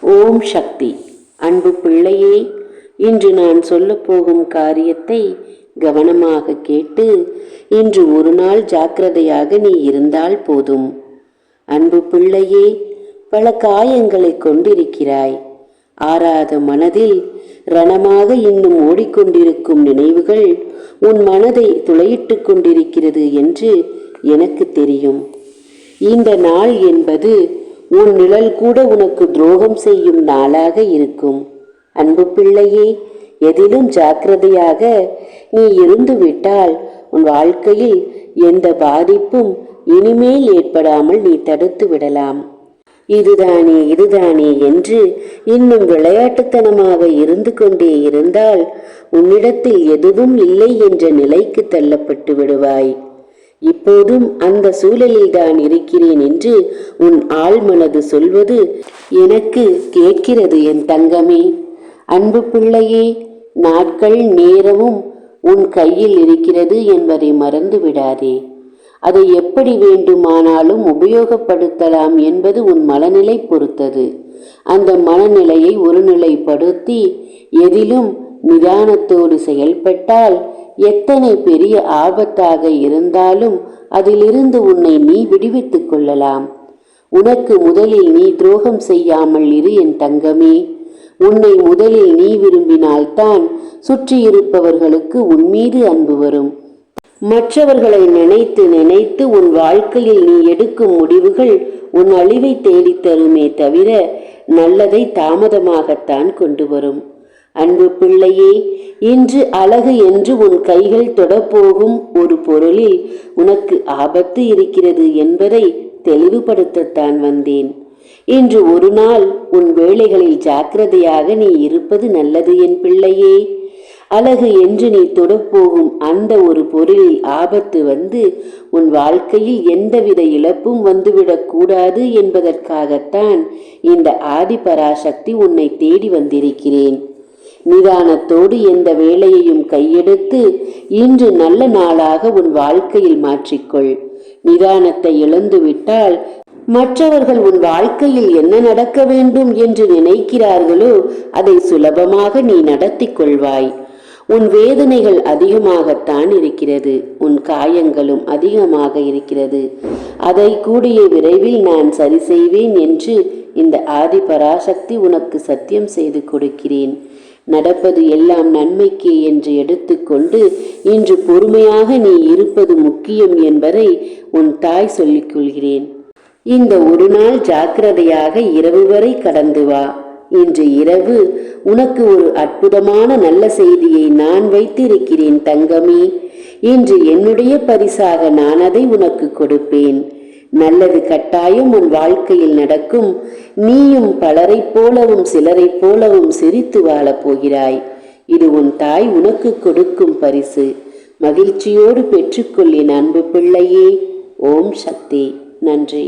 ஓம் சக்தி. அன்பு பிள்ளையே, இன்று நான் சொல்லப்போகும் காரியத்தை கவனமாக கேட்டு இன்று ஒரு நாள் ஜாக்கிரதையாக நீ இருந்தால் போதும். அன்பு பிள்ளையே, பல காயங்களை கொண்டிருக்கிறாய். ஆறாத மனதில் ரணமாக இன்னும் ஓடிக்கொண்டிருக்கும் நினைவுகள் உன் மனதை துளையிட்டு கொண்டிருக்கிறது என்று எனக்கு தெரியும். இந்த நாள் என்பது உன் நிழல் கூட உனக்கு துரோகம் செய்யும் நாளாக இருக்கும். அன்பு பிள்ளையே, எதிலும் ஜாக்கிரதையாக நீ இருந்து விட்டால் உன் வாழ்க்கையில் எந்த பாதிப்பும் இனிமேல் ஏற்படாமல் நீ தடுத்து விடலாம். இதுதானே என்று இன்னும் விளையாட்டுத்தனமாக இருந்து கொண்டே இருந்தால் உன்னிடத்தில் எதுவும் இல்லை என்ற நிலைக்கு தள்ளப்பட்டு விடுவாய். இப்போதும் அந்த சூழலில் தான் இருக்கிறேன் என்று உன் ஆழ்மனது சொல்வது எனக்கு கேட்கிறது என் தங்கமே. அன்பு பிள்ளையே, நாட்கள் நேரமும் உன் கையில் இருக்கிறது என்பதை மறந்து விடாதே. அதை எப்படி வேண்டுமானாலும் உபயோகப்படுத்தலாம் என்பது உன் மனநிலை பொறுத்தது. அந்த மனநிலையை ஒருநிலைப்படுத்தி எதிலும் நிதானத்தோடு செயல்பட்டால் எத்தனை பெரிய ஆபத்தாக இருந்தாலும் அதிலிருந்து உன்னை நீ விடுவித்துக் கொள்ளலாம். உனக்கு முதலில் நீ துரோகம் செய்யாமல் இரு என் தங்கமே. உன்னை முதலில் நீ விரும்பினால்தான் சுற்றியிருப்பவர்களுக்கு உன் மீது அன்பு வரும். மற்றவர்களை நினைத்து நினைத்து உன் வாழ்க்கையில் நீ எடுக்கும் முடிவுகள் உன் அழிவை தேடித்தருமே தவிர நல்லதை தாமதமாகத்தான் கொண்டு வரும். அன்பு பிள்ளையே, இன்று அழகு என்று உன் கைகள் தொடப்போகும் ஒரு பொருளில் உனக்கு ஆபத்து இருக்கிறது என்பதை தெளிவுபடுத்தத்தான் வந்தேன். இன்று ஒரு நாள் உன் வேலைகளில் ஜாக்கிரதையாக நீ இருப்பது நல்லது என் பிள்ளையே. அழகு என்று நீ தொடப்போகும் அந்த ஒரு பொருளில் ஆபத்து வந்து உன் வாழ்க்கையில் எந்தவித இழப்பும் வந்துவிடக் கூடாது என்பதற்காகத்தான் இந்த ஆதிபராசக்தி உன்னை தேடி வந்திருக்கிறேன். நிதானத்தோடு எந்த வேலையையும் கையெடுத்து இன்று நல்ல நாளாக உன் வாழ்க்கையில் மாற்றிக்கொள். நிதானத்தை இழந்துவிட்டால் மற்றவர்கள் உன் வாழ்க்கையில் என்ன நடக்க வேண்டும் என்று நினைக்கிறார்களோ அதை சுலபமாக நீ நடத்தி கொள்வாய். உன் வேதனைகள் அதிகமாகத்தான் இருக்கிறது, உன் காயங்களும் அதிகமாக இருக்கிறது. அதை கூடிய விரைவில் நான் சரி செய்வேன் என்று இந்த ஆதிபராசக்தி உனக்கு சத்தியம் செய்து கொடுக்கிறேன். நடப்பது எல்லாம் நன்மைக்கே என்று எடுத்துக்கொண்டு இன்று பொறுமையாக நீ இருப்பது முக்கியம் என்பதை உன் தாய் சொல்லிக் கொள்கிறேன். இந்த ஒரு நாள் ஜாக்கிரதையாக இரவு வரை கடந்து வா. இன்று இரவு உனக்கு ஒரு அற்புதமான நல்ல செய்தியை நான் வைத்திருக்கிறேன் தங்கமே. இன்று என்னுடைய பரிசாக நான் அதை உனக்கு கொடுப்பேன். நல்லது கட்டாயம் உன் வாழ்க்கையில் நடக்கும். நீயும் பலரைப் போலவும் சிலரைப் போலவும் சிரித்து வாழப் போகிறாய். இது உன் தாய் உனக்கு கொடுக்கும் பரிசு. மகிழ்ச்சியோடு பெற்றுக்கொள் என் அன்பு பிள்ளையே. ஓம் சக்தி. நன்றி.